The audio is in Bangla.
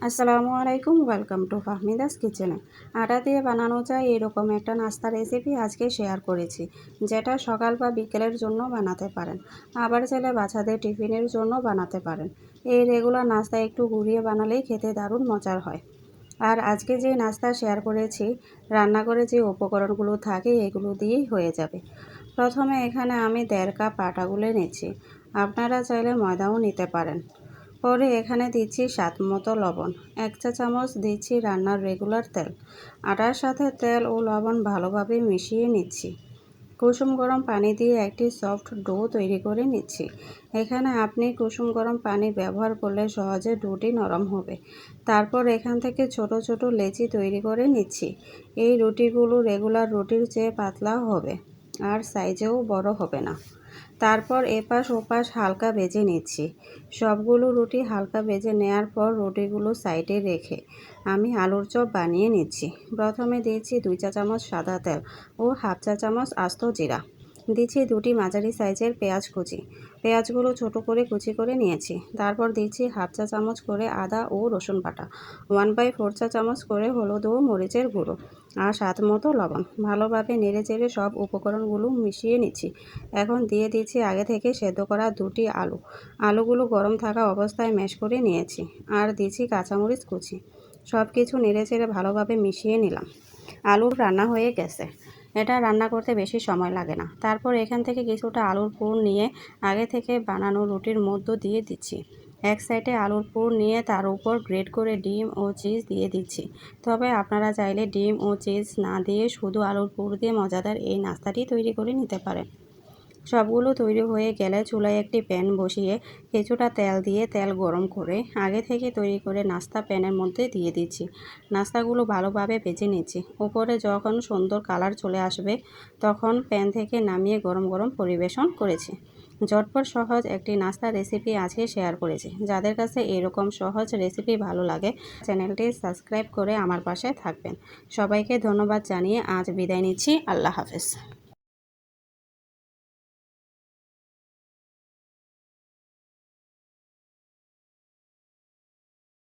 আসসালামু আলাইকুম, ওয়েলকাম টু ফাহমিদাস কিচেনে। আটা দিয়ে বানানো যায় এরকম একটা নাস্তা রেসিপি আজকে শেয়ার করেছি, যেটা সকাল বা বিকেলের জন্য বানাতে পারেন, আবার চাইলে বাচ্চাদের টিফিনের জন্য বানাতে পারেন। এই রেগুলার নাস্তা একটু ঘুরিয়ে বানালেই খেতে দারুণ মজার হয়। আর আজকে যে নাস্তা শেয়ার করেছি, রান্নাঘরে যে উপকরণগুলো থাকে এগুলো দিয়েই হয়ে যাবে। প্রথমে এখানে আমি 1.5 কাপ আটা গুলে নিচ্ছি, আপনারা চাইলে ময়দাও নিতে পারেন। পরে এখানে দিচ্ছি স্বাদ মতো লবণ, 1 চা চামচ দিচ্ছি রান্নার রেগুলার তেল। আটার সাথে তেল ও লবণ ভালোভাবে মিশিয়ে নিচ্ছি। কুসুম গরম পানি দিয়ে একটি সফট ডো তৈরি করে নিচ্ছি। এখানে আপনি কুসুম গরম পানি ব্যবহার করলে সহজে ডোটি নরম হবে। তারপর এখান থেকে ছোট ছোট লেচি তৈরি করে নিচ্ছি। এই রুটিগুলো রেগুলার রুটির চেয়ে পাতলা হবে আর সাইজেও বড় হবে না। তারপর এপাশ ওপাশ হালকা ভেজে নিচ্ছি। সবগুলো রুটি হালকা ভেজে নেওয়ার পর রুটিগুলো সাইডে রেখে আমি আলুর চপ বানিয়ে নিচ্ছি। প্রথমে দিয়েছি 2 চা চামচ সাদা তেল ও হাফ চা চামচ আস্ত জিরা। দিচ্ছি 2টি মাঝারি সাইজের পেঁয়াজ কুচি। পেঁয়াজগুলো ছোট করে কুচি করে নিয়েছি। তারপর দিচ্ছি হাফ চা চামচ করে আদা ও রসুন বাটা, 1/4 চা চামচ করে হলুদ ও মরিচের গুঁড়ো, আর স্বাদ মতো লবণ। ভালোভাবে নেড়ে চেড়ে সব উপকরণগুলো মিশিয়ে নিচ্ছি। এখন দিয়ে দিচ্ছি আগে থেকে সেদ্ধ করা 2টি আলু। আলুগুলো গরম থাকা অবস্থায় ম্যাশ করে নিয়েছি। আর দিচ্ছি কাঁচামরিচ কুচি। সব কিছু নেড়ে চেড়ে ভালোভাবে মিশিয়ে নিলাম। আলুর রান্না হয়ে গেছে। এটা রান্না করতে বেশি সময় লাগে না। তারপর এখান থেকে কিছুটা আলুর পুর নিয়ে আগে থেকে বানানো রুটির মধ্য দিয়ে দিচ্ছি। এক সাইডে আলুর পুর নিয়ে তার উপর গ্রেট করে ডিম ও চিজ দিয়ে দিচ্ছি। তবে আপনারা চাইলে ডিম ও চিজ না দিয়ে শুধু আলুর পুর দিয়ে মজাদার এই নাস্তাটি তৈরি করে নিতে পারেন। সবগুলো তৈরি হয়ে গেলে চুলায় একটি প্যান বসিয়ে কিছুটা তেল দিয়ে তেল গরম করে আগে থেকে তৈরি করে নাস্তা প্যানের মধ্যে দিয়ে দিচ্ছি। নাস্তাগুলো ভালোভাবে ভেজে নিচ্ছি। উপরে যখন সুন্দর কালার চলে আসবে তখন প্যান থেকে নামিয়ে গরম গরম পরিবেশন করেছি। ঝটপট সহজ একটি নাস্তা রেসিপি আজকে শেয়ার করেছি। যাদের কাছে এরকম সহজ রেসিপি ভালো লাগে চ্যানেলটি সাবস্ক্রাইব করে আমার পাশে থাকবেন। সবাইকে ধন্যবাদ জানিয়ে আজ বিদায় নিচ্ছি। আল্লাহ হাফেজ।